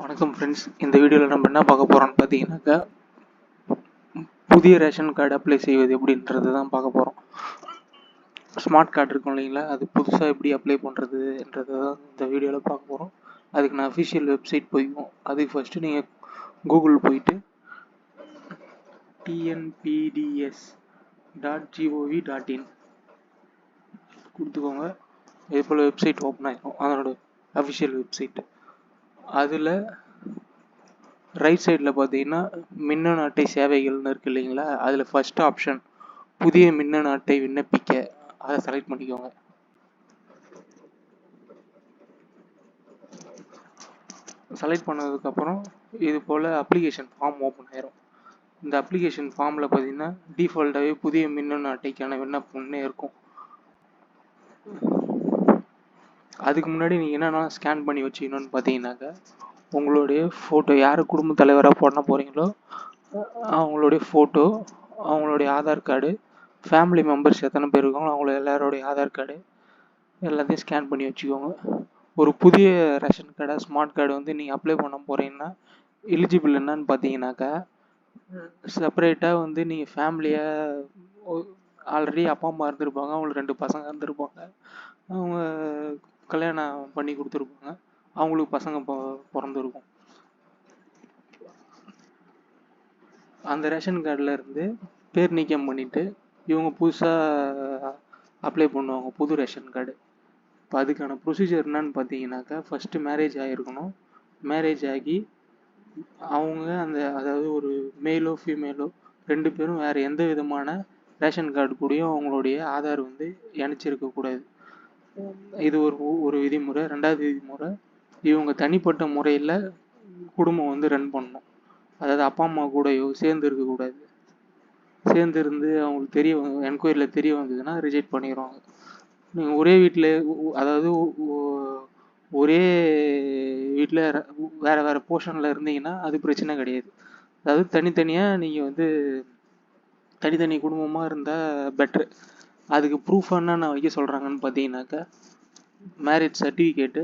வணக்கம் ஃப்ரெண்ட்ஸ். இந்த வீடியோவில் நம்ம என்ன பார்க்க போகிறோம்னு பார்த்தீங்கன்னாக்கா, புதிய ரேஷன் கார்டு அப்ளை செய்வது எப்படின்றது தான் பார்க்க போகிறோம். ஸ்மார்ட் கார்டு இருக்கும் இல்லைங்களா, அது புதுசாக எப்படி அப்ளை பண்ணுறதுன்றது தான் இந்த வீடியோவில் பார்க்க போகிறோம். அதுக்கு நான் அஃபிஷியல் வெப்சைட் போய்க்கும். அதுக்கு ஃபஸ்ட்டு நீங்கள் கூகுள் போயிட்டு tnpds.gov.in கொடுத்துக்கோங்க. இதே போல் வெப்சைட் ஓப்பன் ஆகிடும், அதனோட அஃபிஷியல் வெப்சைட். அதில் ரைட் சைடில் பார்த்தீங்கன்னா மின்னணு அட்டை சேவைகள்னு இருக்குது இல்லைங்களா, அதில் ஃபஸ்ட் ஆப்ஷன் புதிய மின்னணு அட்டை விண்ணப்பிக்க, அதை செலக்ட் பண்ணிக்கோங்க. செலக்ட் பண்ணதுக்கப்புறம் இது போல் அப்ளிகேஷன் ஃபார்ம் ஓப்பன் ஆயிரும். இந்த அப்ளிகேஷன் ஃபார்மில் பார்த்தீங்கன்னா டிஃபால்ட்டாகவே புதிய மின்னணு அட்டைக்கான விண்ணப்பம்னே இருக்கும். அதுக்கு முன்னாடி நீங்கள் என்னென்னா ஸ்கேன் பண்ணி வச்சுக்கணும்னு பார்த்தீங்கன்னாக்கா, உங்களுடைய ஃபோட்டோ, யார் குடும்ப தலைவராக பண்ண போகிறீங்களோ அவங்களுடைய ஃபோட்டோ, அவங்களுடைய ஆதார் கார்டு, ஃபேமிலி மெம்பர்ஸ் எத்தனை பேர் இருக்காங்களோ அவங்கள எல்லாரோடைய ஆதார் கார்டு எல்லாத்தையும் ஸ்கேன் பண்ணி வச்சுக்கோங்க. ஒரு புதிய ரேஷன் கார்டை, ஸ்மார்ட் கார்டு வந்து நீங்கள் அப்ளை பண்ண போகிறீங்கன்னா எலிஜிபிள் என்னன்னு பார்த்தீங்கன்னாக்கா, செப்பரேட்டாக வந்து நீங்கள் ஃபேமிலியாக ஆல்ரெடி அப்பா அம்மா இருந்திருப்பாங்க, அவங்களுக்கு 2 பசங்க இருந்திருப்பாங்க, அவங்க கல்யாணம் பண்ணி கொடுத்துருப்பாங்க, அவங்களுக்கு பசங்க பிறந்திருக்கும். அந்த ரேஷன் கார்டில் இருந்து பேர் நீக்கம் பண்ணிவிட்டு இவங்க புதுசாக அப்ளை பண்ணுவாங்க புது ரேஷன் கார்டு. இப்போ அதுக்கான ப்ரொசீஜர் என்னன்னு பார்த்தீங்கன்னாக்கா, ஃபஸ்ட்டு மேரேஜ் ஆகிருக்கணும். மேரேஜ் ஆகி அவங்க அதாவது ஒரு மேலோ ஃபீமேலோ 2 பேரும் வேறு எந்த விதமான ரேஷன் கார்டு கூடயும் அவங்களுடைய ஆதார் வந்து இணைச்சிருக்கக்கூடாது. இது ஒரு விதிமுறை. 2வது விதிமுறை, இவங்க தனிப்பட்ட முறையில் குடும்பம் வந்து ரன் பண்ணணும். அதாவது அப்பா அம்மா கூடயோ சேர்ந்து இருக்கக்கூடாது. சேர்ந்து இருந்து அவங்களுக்கு என்கொயரியில் தெரிய வந்ததுன்னா ரிஜெக்ட் பண்ணிடுவாங்க. நீங்கள் ஒரே வீட்டில், அதாவது ஒரே வீட்டில் வேறு போர்ஷனில் இருந்தீங்கன்னா அது பிரச்சனை கிடையாது. அதாவது தனித்தனியாக நீங்கள் வந்து தனித்தனி குடும்பமாக இருந்தால் பெட்ரு. அதுக்கு ப்ரூஃபாக என்னென்ன வைக்க சொல்கிறாங்கன்னு பார்த்தீங்கன்னாக்கா, மேரேஜ் சர்டிஃபிகேட்டு,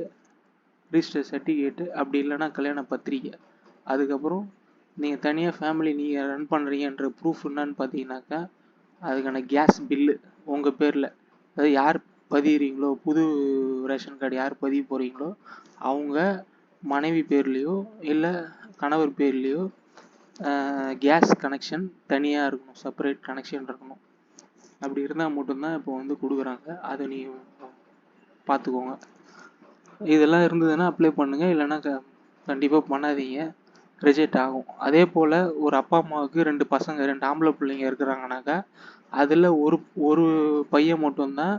ரிஜிஸ்டர் சர்டிஃபிகேட்டு, அப்படி இல்லைன்னா கல்யாண பத்திரிக்கை. அதுக்கப்புறம் நீங்கள் தனியாக ஃபேமிலி நீங்கள் ரன் பண்ணுறீங்கன்ற ப்ரூஃப் என்னன்னு பார்த்தீங்கன்னாக்கா, அதுக்கான கேஸ் பில்லு உங்கள் பேரில், அதாவது யார் பதிகிறீங்களோ, புது ரேஷன் கார்டு யார் பதிவு போகிறீங்களோ அவங்க மனைவி பேர்லேயோ இல்லை கணவர் பேர்லேயோ கேஸ் கனெக்ஷன் தனியாக இருக்கணும், செப்பரேட் கனெக்ஷன் இருக்கணும். அப்படி இருந்தால் மட்டும்தான் இப்போ வந்து கொடுக்குறாங்க. அதை நீங்கள் பார்த்துக்கோங்க. இதெல்லாம் இருந்ததுன்னா அப்ளை பண்ணுங்கள், இல்லைன்னா கண்டிப்பாக பண்ணாதீங்க, ரிஜெக்ட் ஆகும். அதே போல் ஒரு அப்பா அம்மாவுக்கு 2 பசங்க, 2 ஆம்பளை பிள்ளைங்க இருக்கிறாங்கனாக்கா, அதில் ஒரு பையன் மட்டும்தான்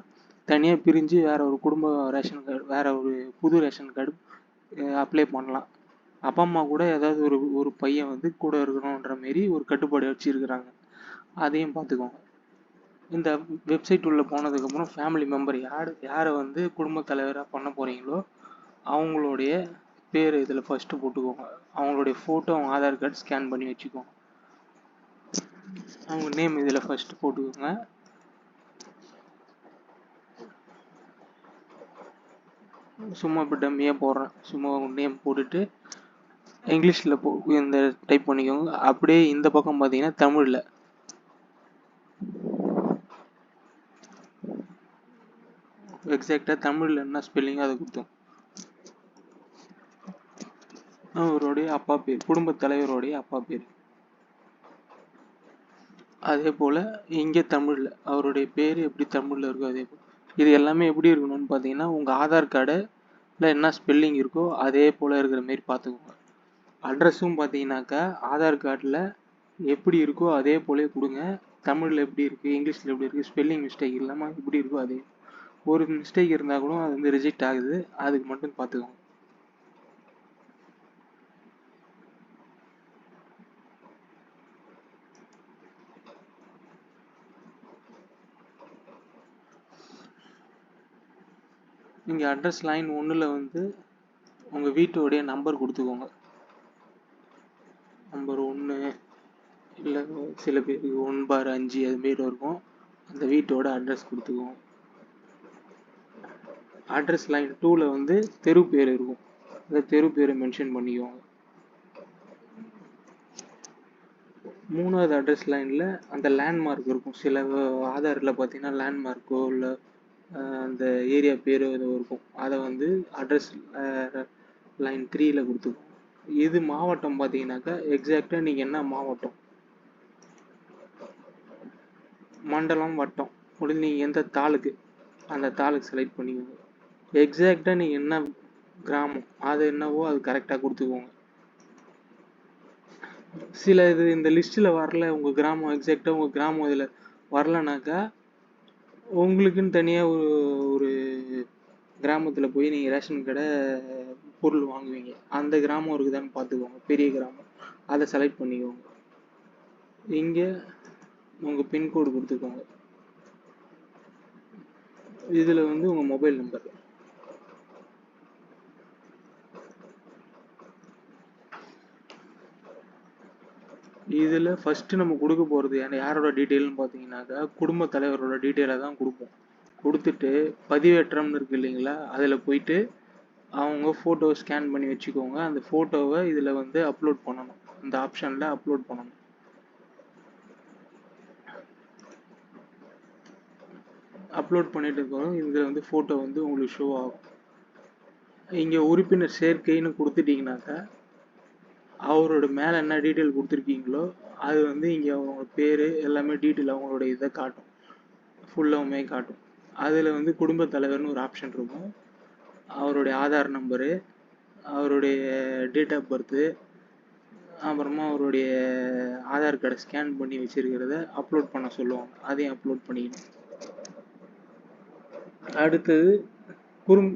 தனியாக பிரிஞ்சு வேறு ஒரு குடும்ப ரேஷன் கார்டு, வேறு ஒரு புது ரேஷன் கார்டு அப்ளை பண்ணலாம். அப்பா அம்மா கூட ஏதாவது ஒரு பையன் வந்து கூட இருக்கணுன்ற மாரி ஒரு கட்டுப்பாடு வச்சுருக்கிறாங்க. அதையும் பார்த்துக்கோங்க. இந்த வெப்சைட் உள்ளே போனதுக்கப்புறம் ஃபேமிலி மெம்பர் யாரை வந்து குடும்ப தலைவராக பண்ண போகிறீங்களோ அவங்களுடைய பேர் இதில் ஃபஸ்ட்டு போட்டுக்கோங்க. அவங்களுடைய ஃபோட்டோ, அவங்க ஆதார் கார்டு ஸ்கேன் பண்ணி வச்சுக்கோங்க. அவங்க நேம் இதில் ஃபஸ்ட்டு போட்டுக்கோங்க. சும்மா இப்போ டம்மியாக போடுறேன். சும்மா நேம் போட்டுட்டு இங்கிலீஷில் இந்த டைப் பண்ணிக்கோங்க. அப்படியே இந்த பக்கம் பார்த்தீங்கன்னா தமிழில் எக்ஸாக்டாக தமிழில் என்ன ஸ்பெல்லிங்கோ அதை கொடுத்தோம். அவருடைய அப்பா பேர், குடும்ப தலைவருடைய அப்பா பேர். அதே போல் இங்கே தமிழில் அவருடைய பேர் எப்படி தமிழில் இருக்கோ அதே போல். இது எல்லாமே எப்படி இருக்கணும்னு பார்த்தீங்கன்னா, உங்கள் ஆதார் கார்டில் என்ன ஸ்பெல்லிங் இருக்கோ அதே போல் இருக்கிற மாரி பார்த்துக்கோங்க. அட்ரஸும் பார்த்தீங்கன்னாக்கா ஆதார் கார்டில் எப்படி இருக்கோ அதே போலே கொடுங்க. தமிழில் எப்படி இருக்குது, இங்கிலீஷில் எப்படி இருக்குது, ஸ்பெல்லிங் மிஸ்டேக் இல்லாமல் எப்படி இருக்கோ அதே. ஒரு மிஸ்டேக் இருந்தால் கூட அது வந்து ரிஜெக்ட் ஆகுது, அதுக்கு மட்டும் பார்த்துக்கோங்க. இங்கே அட்ரஸ் லைன் 1ல் வந்து உங்கள் வீட்டோடைய நம்பர் கொடுத்துக்கோங்க. நம்பர் 1 இல்லை சில பேருக்கு 1/5 அதுமாரி இருக்கும். அந்த வீட்டோட அட்ரஸ் கொடுத்துக்கோங்க. அட்ரஸ் லைன் 2ல் வந்து தெரு பேர் இருக்கும். அந்த தெரு பேரை மென்ஷன் பண்ணிக்குவாங்க. 3வது அட்ரஸ் லைனில் அந்த லேண்ட்மார்க் இருக்கும். சில ஆதாரில் பார்த்தீங்கன்னா லேண்ட்மார்க்கோ இல்லை அந்த ஏரியா பேரோ ஏதோ இருக்கும். அதை வந்து அட்ரஸ் லைன் 3ல் கொடுத்துக்கோங்க. இது மாவட்டம் பார்த்தீங்கன்னாக்கா எக்ஸாக்டாக நீங்கள் என்ன மாவட்டம், மண்டலம், வட்டம் முடிஞ்சு நீங்கள் எந்த தாலுக்கு அந்த தாலுக்கு செலக்ட் பண்ணிக்கோங்க. எக்ஸாக்டாக நீங்கள் என்ன கிராமம் அது என்னவோ அது கரெக்டாக கொடுத்துக்கோங்க. சில இது இந்த லிஸ்ட்டில் வரல, உங்கள் கிராமம் எக்ஸாக்டாக உங்கள் கிராமம் இதில் வரலனாக்கா உங்களுக்குன்னு தனியாக ஒரு கிராமத்தில் போய் நீங்கள் ரேஷன் கடை பொருள் வாங்குவீங்க. அந்த கிராமம் இருக்குதான்னு பார்த்துக்கோங்க. பெரிய கிராமம் அதை செலக்ட் பண்ணிக்கோங்க. இங்கே உங்கள் பின்கோடு கொடுத்துக்கோங்க. இதில் வந்து உங்கள் மொபைல் நம்பர். இதில் ஃபஸ்ட்டு நம்ம கொடுக்க போகிறது யாரோட டீட்டெயில்னு பார்த்தீங்கன்னாக்கா குடும்ப தலைவரோட டீட்டெயிலை தான் கொடுப்போம். கொடுத்துட்டு பதிவேற்றம்னு இருக்குது இல்லைங்களா, அதில் போயிட்டு அவங்க ஃபோட்டோவை ஸ்கேன் பண்ணி வச்சுக்கோங்க. அந்த ஃபோட்டோவை இதில் வந்து அப்லோட் பண்ணணும். இந்த ஆப்ஷனில் அப்லோட் பண்ணணும். அப்லோட் பண்ணிட்டு இருக்கோம். இதில் வந்து ஃபோட்டோ வந்து உங்களுக்கு ஷோ ஆகும். இங்கே உறுப்பினர் சேர்க்கைன்னு கொடுத்துட்டிங்கனாக்கா அவரோட மேலே என்ன டீட்டெயில் கொடுத்துருக்கீங்களோ அது வந்து இங்கே அவங்க பேர் எல்லாமே டீட்டெயில் அவங்களோட இதை காட்டும், ஃபுல்லாகவுமே காட்டும். அதில் வந்து குடும்ப தலைவர்னு ஒரு ஆப்ஷன் இருக்கும். அவருடைய ஆதார் நம்பரு, அவருடைய டேட் ஆஃப் பர்த்து, அப்புறமா அவருடைய ஆதார் கார்டை ஸ்கேன் பண்ணி வச்சுருக்கிறத அப்லோட் பண்ண சொல்லுவாங்க. அதையும் அப்லோட் பண்ணிக்கணும். அடுத்தது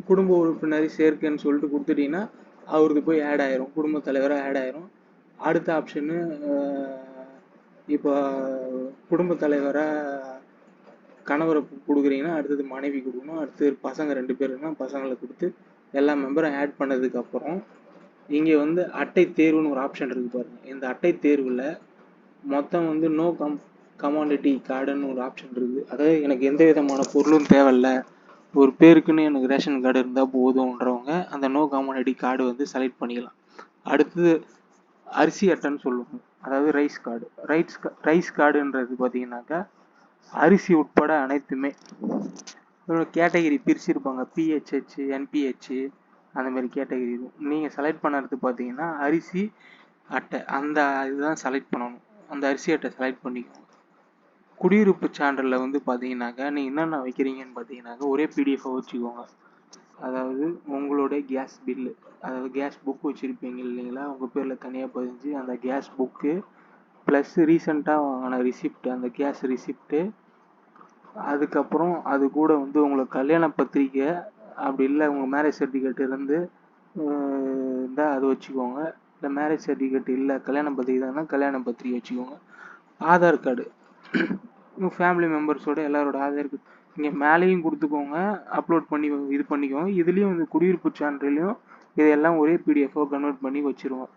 குடும்ப உறுப்பினரை சேர்க்கைன்னு சொல்லிட்டு கொடுத்துட்டிங்கன்னா அவருக்கு போய் ஆட் ஆயிரும், குடும்ப தலைவராக ஆட் ஆயிரும். அடுத்த ஆப்ஷனு இப்போ குடும்ப தலைவராக கணவரை கொடுக்குறீங்கன்னா அடுத்தது மனைவி கொடுக்கணும். அடுத்தது பசங்க 2 பேர் இருக்குன்னா பசங்களை கொடுத்து எல்லா மெம்பரும் ஆட் பண்ணதுக்கப்புறம் இங்கே வந்து அட்டை தேர்வுன்னு ஒரு ஆப்ஷன் இருக்குது பாருங்கள். இந்த அட்டை தேர்வில் மொத்தம் வந்து நோ கமாடிட்டி கார்டுன்னு ஒரு ஆப்ஷன் இருக்குது. அதாவது எனக்கு எந்த விதமான பொருளும் தேவையில்லை, ஒரு பேருக்குன்னு எனக்கு ரேஷன் கார்டு இருந்தால் போதுன்றவங்க அந்த நோ கமாடிட்டி கார்டு வந்து செலக்ட் பண்ணிக்கலாம். அடுத்தது அரிசி அட்டைன்னு சொல்லுவாங்க, அதாவது ரைஸ் கார்டு. ரைஸ் கார்டுன்றது பார்த்தீங்கன்னாக்கா அரிசி உட்பட அனைத்துமே கேட்டகிரி பிரிச்சிருப்பாங்க. பிஹெச்ஹெச், என்பிஹெச் அந்த மாதிரி கேட்டகிரி இருக்கும். நீங்கள் செலக்ட் பண்ணுறது பார்த்தீங்கன்னா அரிசி அட்டை, அந்த இதுதான் செலக்ட் பண்ணணும். அந்த அரிசி அட்டை செலக்ட் பண்ணிக்கோங்க. குடியிருப்பு சான்றில் வந்து பார்த்தீங்கன்னாக்கா நீங்கள் என்னென்ன வைக்கிறீங்கன்னு பார்த்தீங்கன்னாக்கா ஒரே பிடிஎஃபாக வச்சுக்கோங்க. அதாவது உங்களுடைய கேஸ் பில்லு, அதாவது கேஸ் புக் வச்சுருப்பீங்க இல்லைங்களா, உங்கள் பேரில் தனியாக பதிஞ்சு அந்த கேஸ் புக்கு ப்ளஸ் ரீசெண்டாக வாங்கின ரிசிப்ட், அந்த கேஸ் ரிசிப்ட்டு, அதுக்கப்புறம் அது கூட வந்து உங்களுக்கு கல்யாண பத்திரிக்கை அப்படி இல்லை உங்கள் மேரேஜ் சர்டிஃபிகேட் இருந்து இருந்தால் அது வச்சுக்கோங்க. இல்லை மேரேஜ் சர்டிஃபிகேட் இல்லை கல்யாண பத்திரிக்கை தானே கல்யாண பத்திரிக்கை வச்சுக்கோங்க. ஆதார் கார்டு உங்கள் ஃபேமிலி மெம்பர்ஸோட எல்லாரோட ஆதார் கார்டு இங்கே மேலேயும் கொடுத்துக்கோங்க, அப்லோட் பண்ணி இது பண்ணிக்கோங்க. இதுலேயும் இந்த குடியிருப்பு சான்றிலையும் இதெல்லாம் ஒரே பிடிஎஃபாக கன்வெர்ட் பண்ணி வச்சுருவோம்.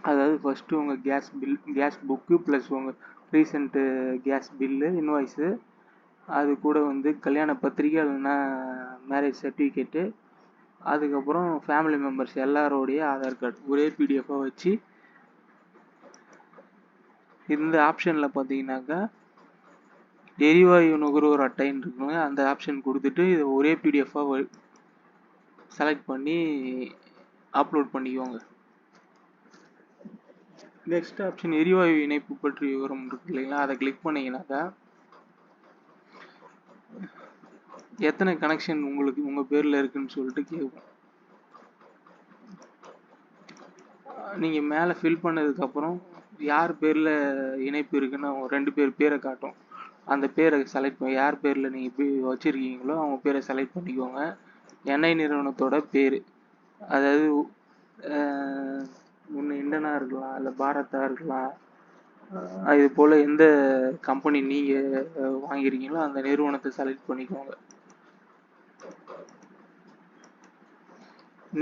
அதாவது ஃபஸ்ட்டு உங்கள் கேஸ் புக்கு ப்ளஸ் உங்கள் ரீசெண்ட்டு கேஸ் பில்லு இன்வாய்ஸு, அது கூட வந்து கல்யாண பத்திரிக்கை இல்லைன்னா மேரேஜ் சர்டிஃபிகேட்டு, அதுக்கப்புறம் ஃபேமிலி மெம்பர்ஸ் எல்லாரோடைய ஆதார் கார்டு ஒரே பிடிஎஃபாக வச்சு இந்த ஆப்ஷனில் பார்த்தீங்கன்னாக்கா எரிவாயு நுகர்வோர் அட்டைன்னு இருக்குங்க, அந்த ஆப்ஷன் கொடுத்துட்டு இதை ஒரே பிடிஎஃபாக செலக்ட் பண்ணி அப்லோட் பண்ணிக்கோங்க. நெக்ஸ்ட் ஆப்ஷன் எரிவாயு இணைப்பு பற்றி விவரம் இருக்கு இல்லைங்களா, அதை கிளிக் பண்ணிங்கனாக்கா எத்தனை கனெக்ஷன் உங்களுக்கு உங்கள் பேரில் இருக்குன்னு சொல்லிட்டு கேட்கும். நீங்கள் மேலே ஃபில் பண்ணதுக்கப்புறம் யார் பேரில் இணைப்பு இருக்குன்னு அவங்க 2 பேர் பேரை காட்டும். அந்த பேரை செலக்ட் பண்ணி யார் பேரில் நீங்கள் வச்சுருக்கீங்களோ அவங்க பேரை செலக்ட் பண்ணிக்கோங்க. எண்ணெய் நிறுவனத்தோட பேர், அதாவது ஒன்று இண்டனாக இருக்கலாம் இல்லை பாரத்தாக இருக்கலாம், இது போல் எந்த கம்பெனி நீங்கள் வாங்கியிருக்கீங்களோ அந்த நிறுவனத்தை செலக்ட் பண்ணிக்கோங்க.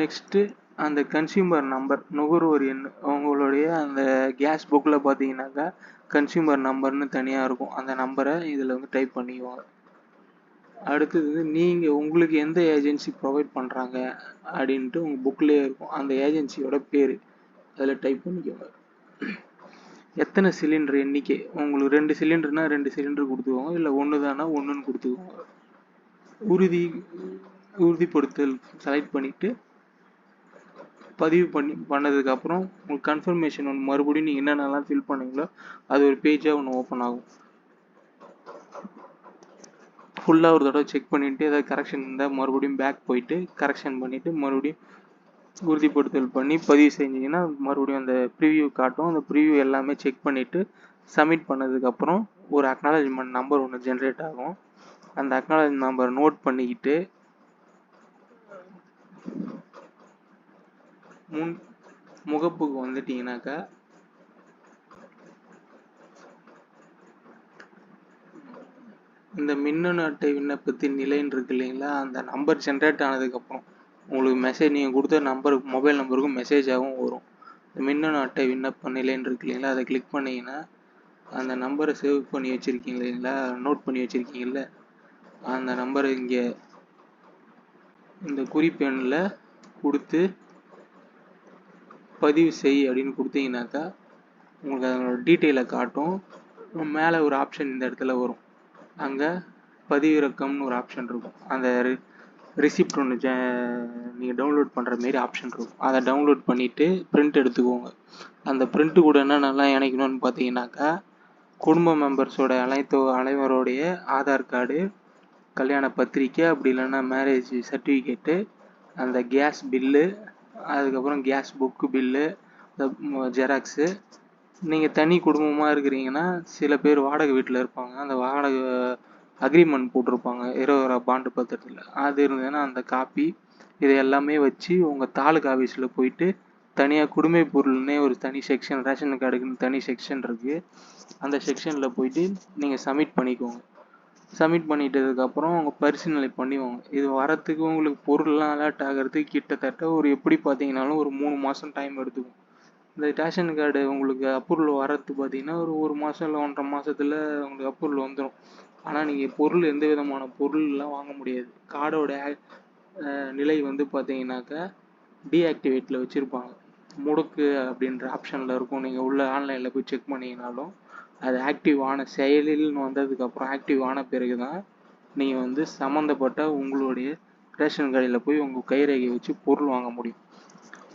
நெக்ஸ்ட்டு அந்த கன்சியூமர் நம்பர், நுகர்வோர் எண், அவங்களுடைய அந்த கேஸ் புக்கில் பார்த்தீங்கன்னாக்கா கன்சியூமர் நம்பர்னு தனியாக இருக்கும். அந்த நம்பரை இதில் வந்து டைப் பண்ணிக்குவாங்க. அடுத்தது வந்து நீங்கள் உங்களுக்கு எந்த ஏஜென்சி ப்ரொவைட் பண்ணுறாங்க அப்படின்ட்டு உங்கள் புக்லேயே இருக்கும். அந்த ஏஜென்சியோட பேர் அதில் டைப் பண்ணிக்கோங்க. எத்தனை சிலிண்டர் எண்ணிக்கை, உங்களுக்கு 2 சிலிண்டர்னால் 2 சிலிண்டர் கொடுத்துக்கோங்க, இல்லை ஒன்று தானா ஒன்றுன்னு கொடுத்துக்கோங்க. உறுதிப்படுத்தல் செலக்ட் பண்ணிவிட்டு பதிவு பண்ணதுக்கப்புறம் உங்களுக்கு கன்ஃபர்மேஷன் ஒன்று மறுபடியும் நீங்கள் என்னென்னலாம் ஃபில் பண்ணீங்களோ அது ஒரு பேஜாக ஒன்று ஓப்பன் ஆகும். ஃபுல்லாக ஒரு தடவை செக் பண்ணிவிட்டு ஏதாவது கரெக்ஷன் இருந்தால் மறுபடியும் பேக் போயிட்டு கரெக்ஷன் பண்ணிவிட்டு மறுபடியும் உறுதிப்படுத்தல் பண்ணி பதிவு செஞ்சீங்கன்னா மறுபடியும் அந்த ப்ரிவ்யூ காட்டும். அந்த ப்ரிவ்யூ எல்லாமே செக் பண்ணிவிட்டு சப்மிட் பண்ணதுக்கப்புறம் ஒரு அக்னாலஜ்மெண்ட் நம்பர் ஒன்று ஜென்ரேட் ஆகும். அந்த அக்னாலஜ்மெண்ட் நம்பர் நோட் பண்ணிக்கிட்டு முகப்புக்கு வந்துட்டீங்கன்னாக்கா இந்த மின்னணு அட்டை விண்ணப்பத்தின் நிலைன்னு இருக்கு இல்லைங்களா, அந்த நம்பர் ஜென்ரேட் ஆனதுக்கப்புறம் உங்களுக்கு மெசேஜ் நீங்கள் கொடுத்த நம்பருக்கு மொபைல் நம்பருக்கும் மெசேஜாகவும் வரும். இந்த மின்னணு அட்டை விண்ணப்ப நிலைன்னு இருக்கு இல்லைங்களா, அதை கிளிக் பண்ணிங்கன்னா அந்த நம்பரை சேவ் பண்ணி வச்சுருக்கீங்க இல்லைங்களா, நோட் பண்ணி வச்சுருக்கீங்கல்ல, அந்த நம்பரை இங்கே இந்த குறிப்பெண்ணில் கொடுத்து பதிவு செய் அப்படின்னு கொடுத்தீங்கன்னாக்கா உங்களுக்கு அதனோட டீட்டெயிலை காட்டும். மேலே ஒரு ஆப்ஷன் இந்த இடத்துல வரும், அங்கே பதிவிறக்கம்னு ஒரு ஆப்ஷன் இருக்கும். அந்த ரிசிப்ட் ஒன்று நீங்கள் டவுன்லோட் பண்ணுற மாரி ஆப்ஷன் இருக்கும். அதை டவுன்லோட் பண்ணிவிட்டு பிரிண்ட் எடுத்துக்கோங்க. அந்த பிரிண்ட்டு கூட என்னென்னலாம் இணைக்கணும்னு பார்த்தீங்கன்னாக்கா குடும்ப மெம்பர்ஸோட அனைவருடைய ஆதார் கார்டு, கல்யாண பத்திரிக்கை, அப்படி இல்லைன்னா மேரேஜ் சர்டிஃபிகேட்டு, அந்த கேஸ் பில்லு, அதுக்கப்புறம் கேஸ் புக்கு பில்லு, ஜெராக்ஸு. நீங்கள் தனி குடும்பமாக இருக்கிறீங்கன்னா சில பேர் வாடகை வீட்டில் இருப்பாங்க, அந்த வாடகை அக்ரிமெண்ட் போட்டிருப்பாங்க 20 ரூபா பாண்டு பத்திரத்தில், அது இருந்ததுன்னா அந்த காப்பி. இதை எல்லாமே வச்சு உங்கள் தாலுக்கா ஆஃபீஸில் போயிட்டு தனியாக குடிமை பொருள்னே ஒரு தனி செக்ஷன், ரேஷன் கார்டுக்குன்னு தனி செக்ஷன் இருக்குது, அந்த செக்ஷனில் போயிட்டு நீங்கள் சப்மிட் பண்ணிக்கோங்க. சப்மிட் பண்ணிட்டதுக்கப்புறம் அவங்க பரிசீலனை பண்ணுவாங்க. இது வரத்துக்கு உங்களுக்கு பொருள்லாம் அலர்ட் ஆகிறதுக்கு கிட்டத்தட்ட ஒரு எப்படி பார்த்தீங்கன்னாலும் ஒரு 3 மாதம் டைம் எடுத்துக்கும். இந்த ரேஷன் கார்டு உங்களுக்கு அப்ரூவல் வரது பார்த்தீங்கன்னா ஒரு மாதம் இல்லை 1.5 மாதத்தில் உங்களுக்கு அப்ரூவல் வந்துடும். ஆனால் நீங்கள் பொருள் எந்த விதமான பொருள்லாம் வாங்க முடியாது. கார்டோட நிலை வந்து பார்த்தீங்கன்னாக்கா டீஆக்டிவேட்டில் வச்சுருப்பாங்க. முடக்கு அப்படின்ற ஆப்ஷனில் இருக்கும். நீங்கள் உள்ள ஆன்லைனில் போய் செக் பண்ணிங்கனாலும் அது ஆக்டிவ் ஆன செயலில்னு வந்ததுக்கப்புறம் ஆக்டிவ் ஆன பிறகு தான் நீங்கள் வந்து சம்மந்தப்பட்ட உங்களுடைய ரேஷன் கடையில் போய் உங்கள் கைரேகை வச்சு பொருள் வாங்க முடியும்.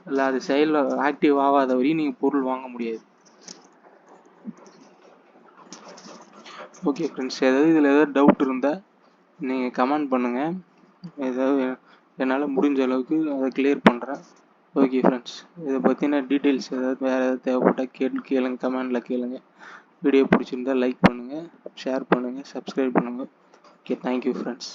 இல்லை அது செயலில் ஆக்டிவ் ஆகாத வரையும் நீங்கள் பொருள் வாங்க முடியாது. ஓகே ஃப்ரெண்ட்ஸ், இதில் ஏதாவது டவுட் இருந்தால் நீங்கள் கமெண்ட் பண்ணுங்கள். ஏதாவது என்னால் முடிஞ்ச அளவுக்கு அதை கிளியர் பண்ணுறேன். ஓகே ஃப்ரெண்ட்ஸ், இதை பற்றின டீட்டெயில்ஸ் வேறு ஏதாவது தேவைப்பட்டால் கேளுங்க, கமெண்டில் கேளுங்க. வீடியோ பிடிச்சிருந்தால் லைக் பண்ணுங்கள், ஷேர் பண்ணுங்கள், சப்ஸ்கிரைப் பண்ணுங்கள். Okay, thank you friends.